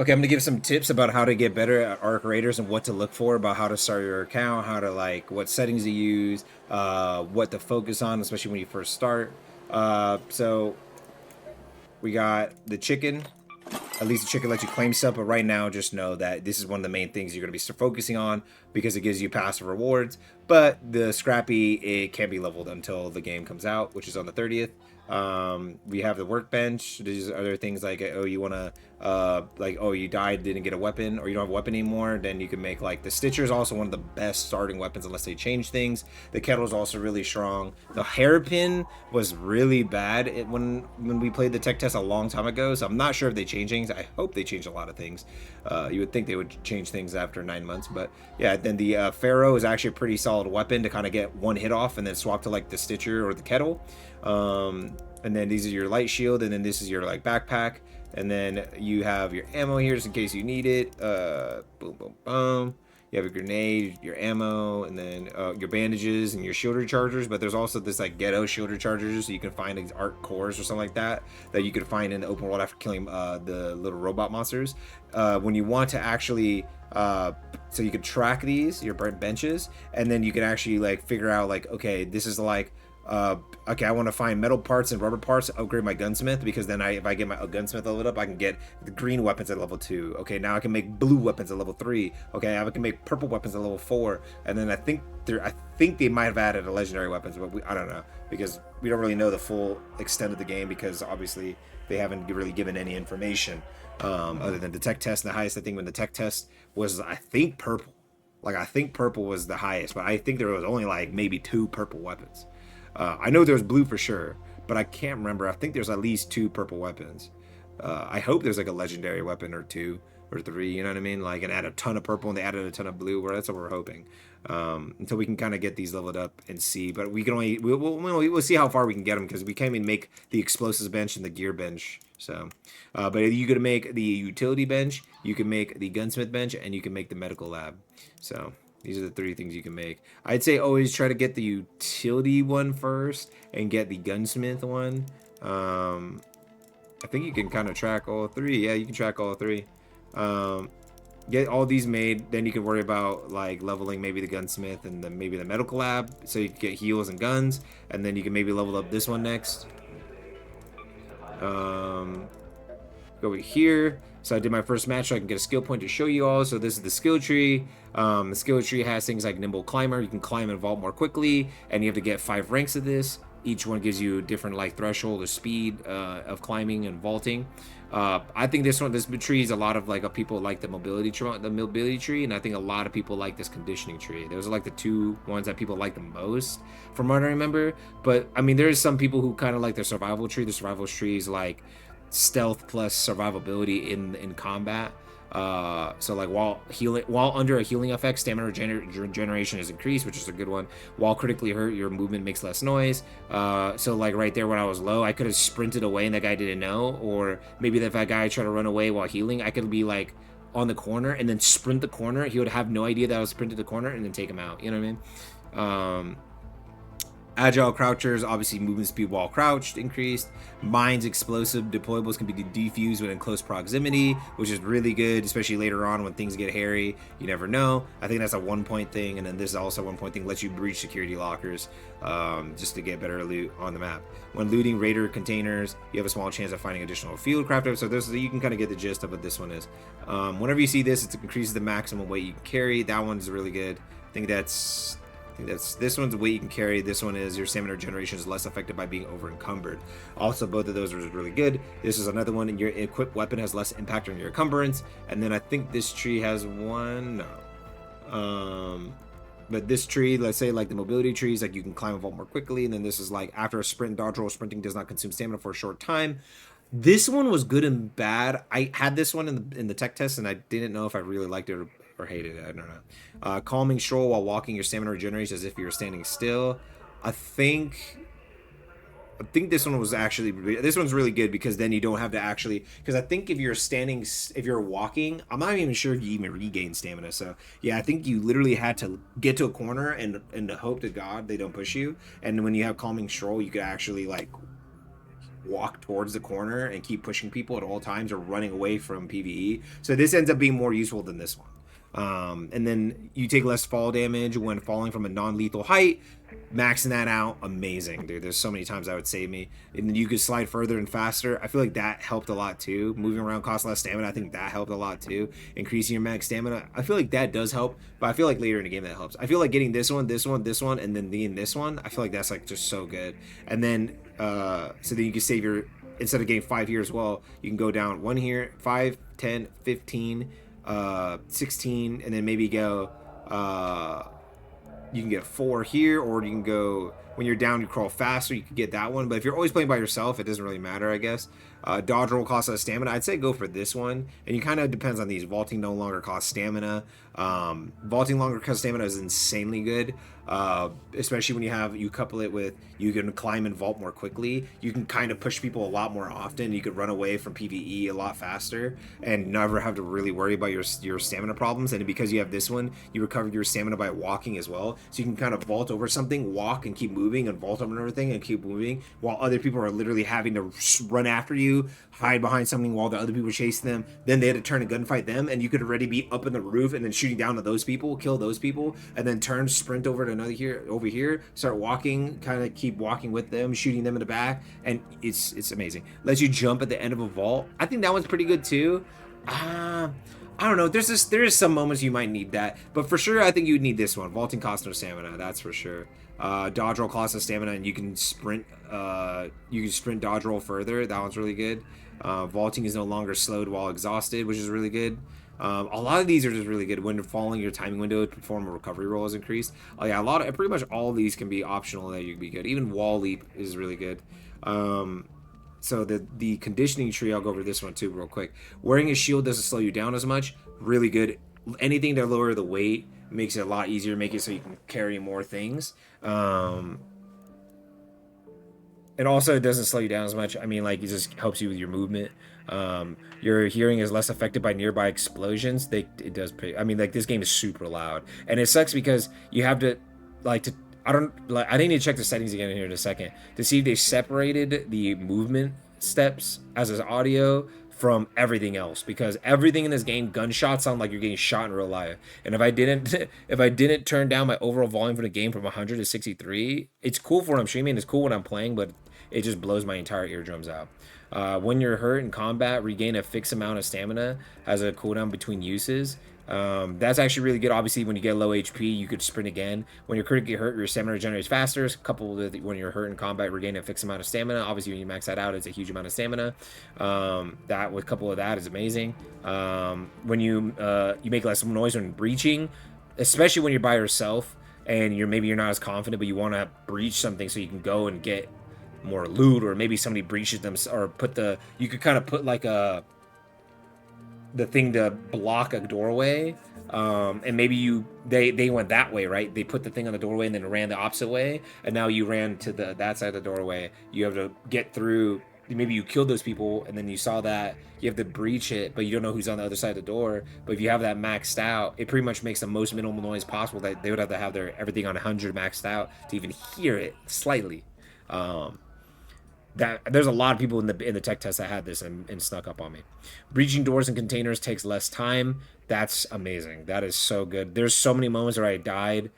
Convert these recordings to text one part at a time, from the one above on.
Okay, I'm gonna give some tips about how to get better at Arc Raiders and what to look for about how to start your account, how to like what settings to use, what to focus on, especially when you first start. So we got the chicken. At least the chicken lets you claim stuff, but right now just know that this is one of the main things you're going to be focusing on because it gives you passive rewards. But the scrappy, it can't be leveled until the game comes out, which is on the 30th. We have the workbench. These are other things like, oh, you want to like, oh, you died, didn't get a weapon, or you don't have a weapon anymore, then you can make like the Stitcher is also one of the best starting weapons unless they change things. The kettle is also really strong. The hairpin was really bad when we played the tech test a long time ago, so I'm not sure if they change things. I hope they change a lot of things. You would think they would change things after 9 months, but yeah. Then the Pharaoh is actually a pretty solid weapon to kind of get one hit off and then swap to like the Stitcher or the kettle. And then these are your light shield, and then this is your like backpack, and then you have your ammo here just in case you need it. Boom, boom, boom. You have a grenade, your ammo, and then your bandages and your shield rechargers. But there's also this like ghetto shield rechargers, so you can find these art cores or something like that that you could find in the open world after killing the little robot monsters. When you want to actually so you can track these your benches, and then you can actually like figure out like, okay, this is like okay, I want to find metal parts and rubber parts to upgrade my gunsmith, because then if I get my gunsmith leveled up, I can get the green weapons at level 2. Okay, now I can make blue weapons at level 3. Okay, I can make purple weapons at level 4. And then I think they might have added a legendary weapons, but I don't know, because we don't really know the full extent of the game, because obviously they haven't really given any information other than the tech test. And the highest, I think, when the tech test was, I think, purple. Like, I think purple was the highest, but I think there was only like maybe 2 purple weapons. I know there's blue for sure, but I can't remember. I think there's at least 2 purple weapons. I hope there's like a legendary weapon or 2 or 3. You know what I mean? Like, and add a ton of purple and they added a ton of blue. Well, that's what we're hoping. Until we can kind of get these leveled up and see. But we can only we'll see how far we can get them, because we can't even make the explosives bench and the gear bench. So, but you could make the utility bench, you can make the gunsmith bench, and you can make the medical lab. So these are the 3 things you can make. I'd say always try to get the utility one first and get the gunsmith one. I think you can kind of track all 3. Yeah, you can track all 3. Get all these made, then you can worry about like leveling maybe the gunsmith and then maybe the medical lab, so you can get heals and guns, and then you can maybe level up this one next. Go over here. So I did my first match so I can get a skill point to show you all. So this is the skill tree. The skill tree has things like nimble climber. You can climb and vault more quickly, and you have to get 5 ranks of this. Each one gives you a different like threshold or speed of climbing and vaulting. I think this tree is a lot of like people like the mobility tree, and I think a lot of people like this conditioning tree. Those are like the 2 ones that people like the most, from what I remember. But I mean, there's some people who kind of like the survival tree. The survival tree is like stealth plus survivability in combat. So like while under a healing effect, stamina regeneration is increased, which is a good one. While critically hurt, your movement makes less noise. So like right there when I was low, I could have sprinted away and that guy didn't know. Or maybe if that guy tried to run away while healing, I could be like on the corner and then sprint the corner. He would have no idea that I was sprinted the corner and then take him out. You know what I mean? Agile crouchers, obviously movement speed while crouched increased. Mines, explosive deployables can be defused when in close proximity, which is really good, especially later on when things get hairy. You never know. I think that's a 1-point thing, and then this is also a 1-point thing, lets you breach security lockers just to get better loot on the map. When looting raider containers, you have a small chance of finding additional field crafter. So you can kind of get the gist of what this one is. Whenever you see this, it increases the maximum weight you can carry. That one's really good. I think that's this one's the weight you can carry. This one is your stamina regeneration is less affected by being over encumbered. Also, both of those are really good. This is another one, and your equipped weapon has less impact on your encumbrance. And then I think this tree has one. No. But this tree, let's say like the mobility trees, like you can climb and vault more quickly. And then this is like after a sprint dodge roll, sprinting does not consume stamina for a short time. This one was good and bad. I had this one in the tech test, and I didn't know if I really liked it or hated it. I don't know. Calming stroll while walking, your stamina regenerates as if you're standing still. I think this one was actually this one's really good, because then you don't have to actually, because I think if you're walking, I'm not even sure if you even regain stamina. So yeah, I think you literally had to get to a corner and hope to God they don't push you. And when you have calming stroll, you could actually like walk towards the corner and keep pushing people at all times or running away from PvE. So this ends up being more useful than this one. And then you take less fall damage when falling from a non-lethal height. Maxing that out, amazing, dude. There's so many times that would save me. And then you could slide further and faster. I feel like that helped a lot too. Moving around costs less stamina. I think that helped a lot too. Increasing your max stamina. I feel like that does help, but I feel like later in the game that helps. I feel like getting this one, and then getting this one. I feel like that's like just so good. And then so then you can save your, instead of getting 5 here as well, you can go down 1 here, 5, 10, 15, 16, and then maybe go you can get 4 here, or you can go, when you're down you crawl faster, you can get that one. But if you're always playing by yourself, it doesn't really matter, I guess. Dodge roll costs less stamina. I'd say go for this one, and you kind of depends on these. Vaulting no longer costs stamina. Vaulting longer costs stamina is insanely good, especially when you couple it with, you can climb and vault more quickly. You can kind of push people a lot more often. You could run away from PvE a lot faster and never have to really worry about your stamina problems. And because you have this one, you recover your stamina by walking as well, so you can kind of vault over something, walk and keep moving, and vault over everything and keep moving, while other people are literally having to run after you, hide behind something while the other people are chasing them. Then they had to turn and gunfight them, and you could already be up in the roof and then shooting down at those people, kill those people, and then turn, sprint over to another over here, start walking, kind of keep walking with them, shooting them in the back, and it's amazing. Lets you jump at the end of a vault. I think that one's pretty good too. I don't know. There is some moments you might need that, but for sure, I think you would need this one. Vaulting costs no stamina. That's for sure. Dodge roll costs no stamina, and you can sprint. You can sprint dodge roll further. That one's really good. Vaulting is no longer slowed while exhausted, which is really good. A lot of these are just really good. When you're falling, your timing window to perform a recovery roll is increased. Oh yeah, pretty much all of these can be optional that you can be good. Even wall leap is really good. So the conditioning tree, I'll go over this one too real quick. Wearing a shield doesn't slow you down as much. Really good. Anything to lower the weight makes it a lot easier, make it so you can carry more things. And also, it doesn't slow you down as much. I mean, like, it just helps you with your movement. Your hearing is less affected by nearby explosions. It does. I mean, like, this game is super loud, and it sucks because you have to, like, to. I need to check the settings again in here in a second to see if they separated the movement steps as an audio from everything else, because everything in this game, gunshots sound like you're getting shot in real life. And if I didn't turn down my overall volume for the game from 100 to 63, it's cool for when I'm streaming, it's cool when I'm playing, but it just blows my entire eardrums out. When you're hurt in combat, regain a fixed amount of stamina as a cooldown between uses. That's actually really good. Obviously, when you get low HP, you could sprint again. When you're critically hurt, your stamina regenerates faster. Coupled with when you're hurt in combat, regain a fixed amount of stamina. Obviously, when you max that out, it's a huge amount of stamina. That with couple of that is amazing. When you make less noise when breaching, especially when you're by yourself and you're not as confident, but you want to breach something so you can go and get more loot, or maybe somebody breaches them, or you could kind of put like the thing to block a doorway, and maybe they went that way, right? They put the thing on the doorway and then ran the opposite way, and now you ran to that side of the doorway. You have to get through. Maybe you killed those people, and then you saw that you have to breach it, but you don't know who's on the other side of the door. But if you have that maxed out, it pretty much makes the most minimal noise possible. That they would have to have everything on 100 maxed out to even hear it slightly. That there's a lot of people in the tech test that had this and snuck up on me. Breaching doors and containers takes less time. That's amazing. That is so good. There's so many moments where I died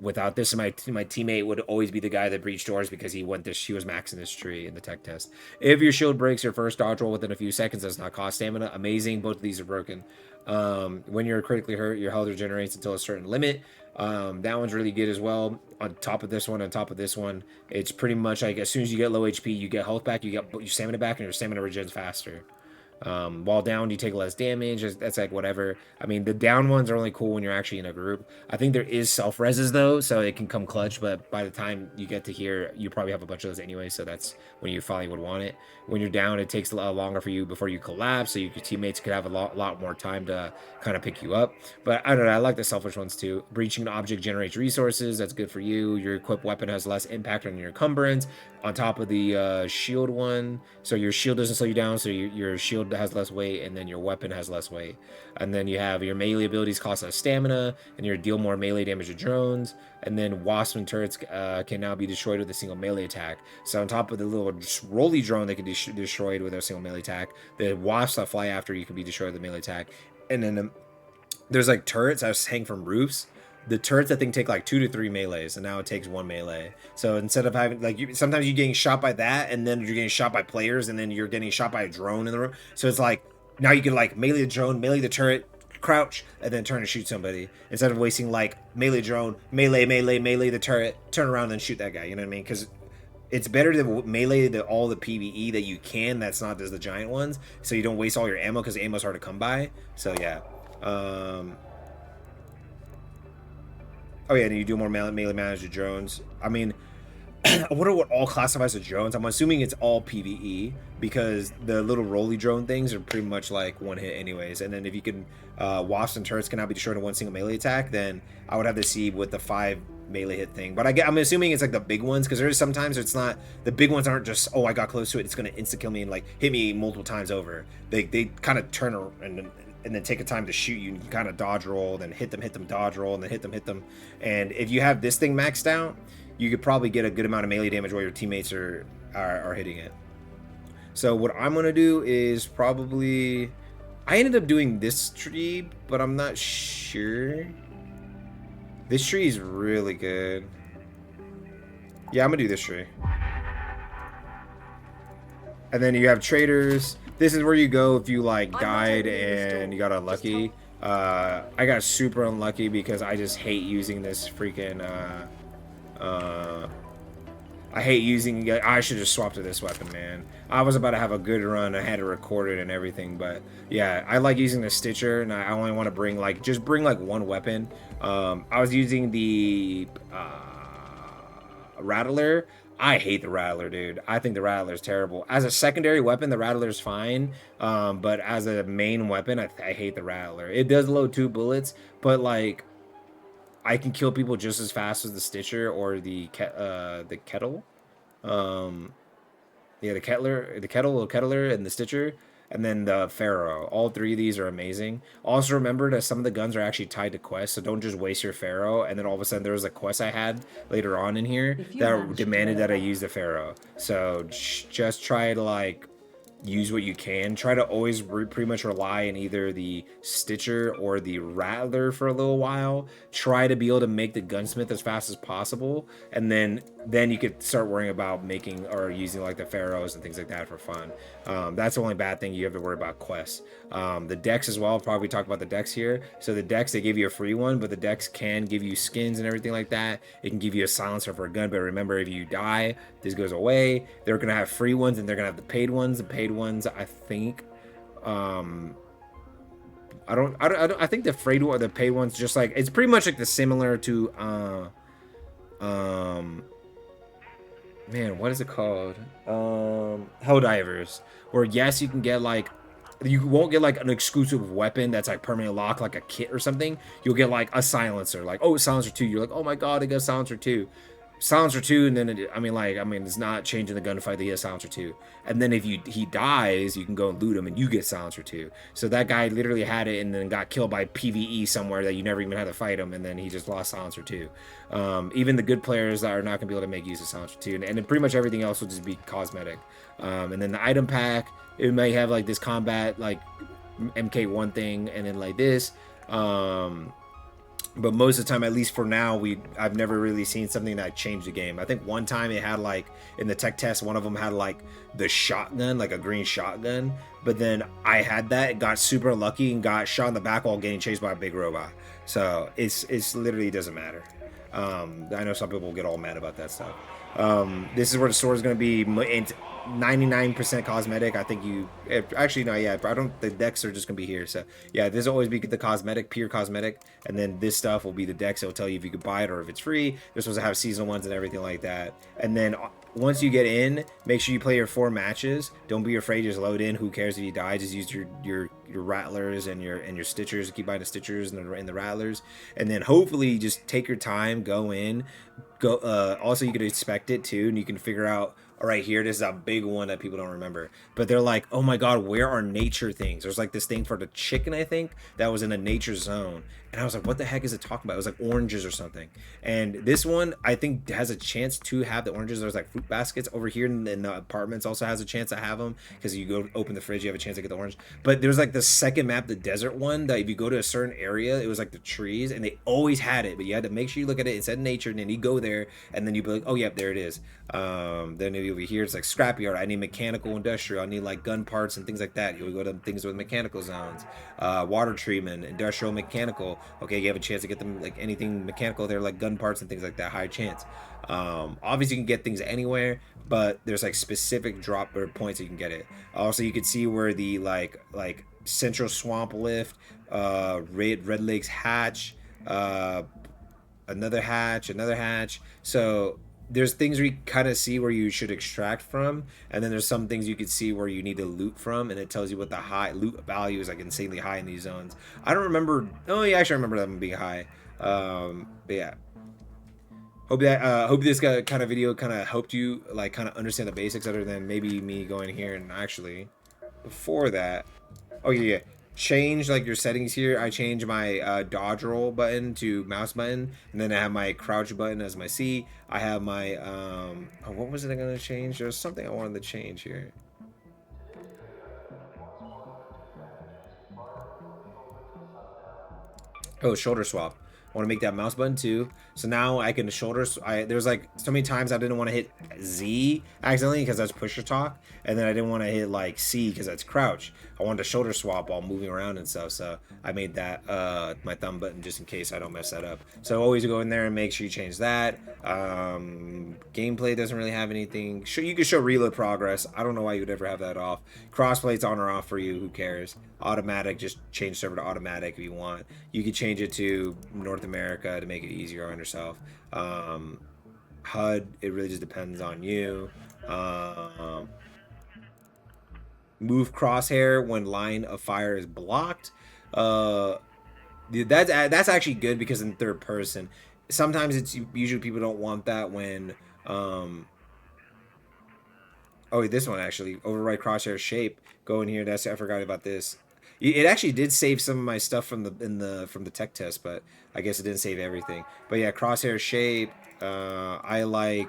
without this, and my teammate would always be the guy that breached doors because he was maxing this tree in the tech test. If your shield breaks your first dodge roll within a few seconds, does not cost stamina. Amazing. Both of these are broken. When you're critically hurt, your health regenerates until a certain limit. That one's really good as well. On top of this one, it's pretty much like as soon as you get low HP, you get health back, you get your stamina back, and your stamina regens faster. While down, you take less damage. That's like whatever. I mean, the down ones are only cool when you're actually in a group. I think there is self-reses though, so it can come clutch, but by the time you get to here, you probably have a bunch of those anyway, so that's when you finally would want it. When you're down, it takes a lot longer for you before you collapse, so your teammates could have a lot more time to kind of pick you up. But I don't know, I like the selfish ones too. Breaching an object generates resources. That's good for you. Your equipped weapon has less impact on your encumbrance. on top of the shield one, so your shield doesn't slow you down, so your shield has less weight, and then your weapon has less weight. And then you have your melee abilities cost less stamina, and you deal more melee damage to drones. And then wasps and turrets can now be destroyed with a single melee attack. So on top of the little rolly drone that can be destroyed with a single melee attack, the wasps that fly after you can be destroyed with a melee attack. And then there's like turrets that hang from roofs. The turrets I think take like 2 to 3 melees, and now it takes 1 melee. So instead of having like sometimes you're getting shot by that, and then you're getting shot by players, and then you're getting shot by a drone in the room. So it's like now you can like melee the drone, melee the turret, crouch, and then turn and shoot somebody instead of wasting like melee drone, melee the turret, turn around and shoot that guy. You know what I mean? Because it's better to melee all the PvE that you can. That's not just the giant ones, so you don't waste all your ammo because ammo's hard to come by. So yeah. Oh yeah, and you do more melee managed drones. I mean, I wonder what all classifies as drones. I'm assuming it's all PvE because the little rolly drone things are pretty much like one hit anyways. And then if you can, wasps and turrets can now be destroyed in one single melee attack, then I would have to see with the 5 melee hit thing. But I'm assuming it's like the big ones, because there's sometimes it's not, the big ones aren't just, oh, I got close to it, it's going to insta kill me and like hit me multiple times over. They kind of turn and then take a time to shoot you, and you kind of dodge roll, then hit them, dodge roll, and then hit them. And if you have this thing maxed out, you could probably get a good amount of melee damage while your teammates are hitting it. So what I'm gonna do is probably, I ended up doing this tree, but I'm not sure. This tree is really good. Yeah, I'm gonna do this tree. And then you have traders. This is where you go if you like died and you got unlucky. I got super unlucky because I just hate using this freaking I hate using, I should just swap to this weapon, man. I was about to have a good run. I had to record it and everything, but yeah, I like using the Stitcher, and I only want to bring like, just bring like one weapon. I was using the Rattler. I hate the Rattler, dude. I think the Rattler is terrible. As a secondary weapon, the Rattler's fine, but as a main weapon, I hate the Rattler. It does load 2 bullets, but like, I can kill people just as fast as the Stitcher or the Kettle. Yeah, the Kettler, and the Stitcher, and then the Pharaoh. All 3 of these are amazing. Also remember that some of the guns are actually tied to quests, so don't just waste your Pharaoh. And then all of a sudden there was a quest I had later on in here that demanded that I use the Pharaoh. So just try to like use what you can. Try to always pretty much rely on either the Stitcher or the Rattler for a little while. Try to be able to make the gunsmith as fast as possible, and then you could start worrying about making or using like the Pharaohs and things like that for fun. That's the only bad thing you have to worry about quests. The decks as well, probably talk about the decks here. So the decks, they give you a free one, but the decks can give you skins and everything like that. It can give you a silencer for a gun, but remember, if you die, this goes away. They're gonna have free ones, and they're gonna have the paid ones. The paid ones, I think, I think the free or the paid ones, just like, it's pretty much like the similar to man, what is it called? Helldivers. Or yes, you can get like, you won't get like an exclusive weapon that's like permanently locked, like a kit or something. You'll get like a silencer, like, oh, silencer 2. You're like, oh my god, I got silencer 2. Silencer 2, and then it's not changing the gunfight that he has silencer 2. And then if he dies, you can go and loot him and you get silencer 2. So that guy literally had it and then got killed by PvE somewhere that you never even had to fight him, and then he just lost silencer 2. Even the good players that are not gonna be able to make use of silencer 2, and then pretty much everything else will just be cosmetic. And then the item pack, it may have like this combat like MK1 thing, and then like this. But most of the time, at least for now, I've never really seen something that changed the game. I think one time it had like, in the tech test, one of them had like the shotgun, like a green shotgun. But then I had that, it got super lucky and got shot in the back while getting chased by a big robot. So it's literally doesn't matter. I know some people get all mad about that stuff. This is where the sword is going to be 99% cosmetic. I think actually, no, yeah, I don't, the decks are just going to be here. So yeah, this will always be the cosmetic, pure cosmetic. And then this stuff will be the decks. It'll tell you if you could buy it or if it's free. They're supposed to have seasonal ones and everything like that. And then once you get in, make sure you play your 4 matches. Don't be afraid, just load in. Who cares if you die? Just use your Rattlers and your Stitchers. Keep buying the Stitchers and the Rattlers. And then hopefully just take your time, go in. Also, you could inspect it too, and you can figure out right here, this is a big one that people don't remember. But they're like, oh my god, where are nature things? There's like this thing for the chicken, I think, that was in a nature zone. And I was like, what the heck is it talking about? It was like oranges or something. And this one, I think, has a chance to have the oranges. There's like fruit baskets over here in the apartments, also has a chance to have them because you go open the fridge, you have a chance to get the orange. But there's like the second map, the desert one, that if you go to a certain area, it was like the trees, and they always had it. But you had to make sure you look at it. It said nature, and then you go there, and then you'd be like, oh, yep, there it is. Then over here, it's like scrapyard. I need mechanical, industrial. I need like gun parts and things like that. You would go to things with mechanical zones, water treatment, industrial, mechanical. Okay, you have a chance to get them like anything mechanical there, like gun parts and things like that. High chance. Obviously, you can get things anywhere, but there's like specific drop or points you can get it. Also, you can see where the like Central Swamp Lift, Red Lakes Hatch, another hatch, another hatch. So there's things where you kind of see where you should extract from, and then there's some things you could see where you need to loot from, and it tells you what the high loot value is, like insanely high in these zones. I don't remember. Oh, yeah, actually, I remember them being high. But yeah. Hope this kind of video kind of helped you like kind of understand the basics, other than maybe me going here and actually before that. Oh yeah, yeah. Change like your settings here. I change my dodge roll button to mouse button, and then I have my crouch button as my C. I have my oh, what was it I gonna change? There's something I wanted to change here. Oh, shoulder swap. I want to make that mouse button too. So now I can shoulder. There's like so many times I didn't want to hit Z accidentally because that's push to talk, and then I didn't want to hit like C because that's crouch. I wanted to shoulder swap while moving around and stuff. So I made that my thumb button just in case I don't mess that up. So always go in there and make sure you change that. Gameplay doesn't really have anything. You can show reload progress. I don't know why you would ever have that off. Crossplate's on or off for you. Who cares? Automatic, just change server to automatic if you want. You can change it to North America to make it easier on yourself. HUD, it really just depends on you. Move crosshair when line of fire is blocked. That's actually good because in third person, sometimes it's usually people don't want that when. Oh, this one actually override crosshair shape. Go in here. I forgot about this. It actually did save some of my stuff from the tech test, but I guess it didn't save everything. But yeah, crosshair shape. I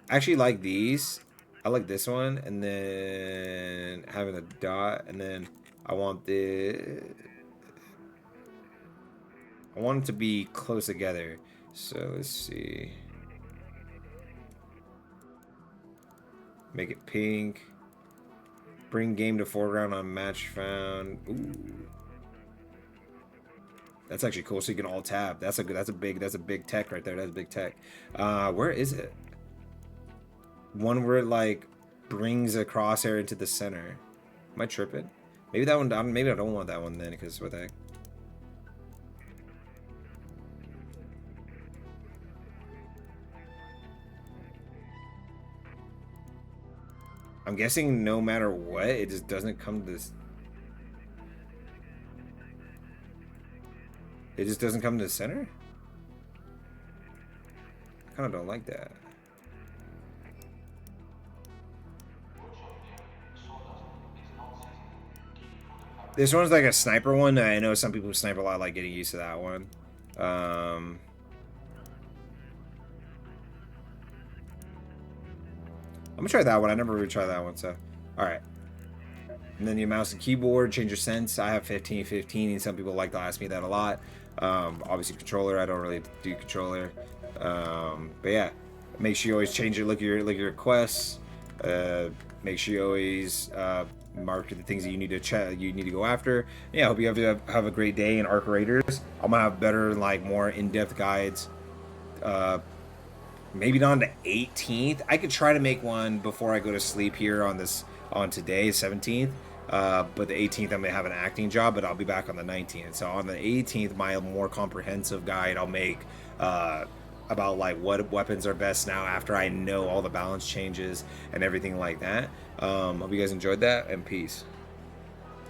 actually like these. I like this one, and then having a dot, and then I want I want it to be close together. So let's see. Make it pink. Bring game to foreground on match found. Ooh. That's actually cool. So you can all tab. That's a big tech right there. That's big tech. Where is it? One where it like brings a crosshair into the center. Am I tripping? Maybe that one. Maybe I don't want that one then, because what the heck? I'm guessing no matter what, it just doesn't come to this. It just doesn't come to the center? I kind of don't like that. This one's like a sniper one. I know some people who snipe a lot like getting used to that one. I'm gonna try that one. I never really tried that one, so alright. And then your mouse and keyboard, change your sense. I have 15, and some people like to ask me that a lot. Obviously controller, I don't really do controller. But yeah, make sure you always change it. Look at your requests. Make sure you always mark the things that you need to go after. Yeah, I hope you have a great day in Arc Raiders. I'm gonna have better, like more in-depth guides. Maybe not on the 18th. I could try to make one before I go to sleep here on today, 17th. But the 18th I'm gonna have an acting job, but I'll be back on the 19th. So on the 18th, my more comprehensive guide I'll make about like what weapons are best now after I know all the balance changes and everything like that. Hope you guys enjoyed that, and peace.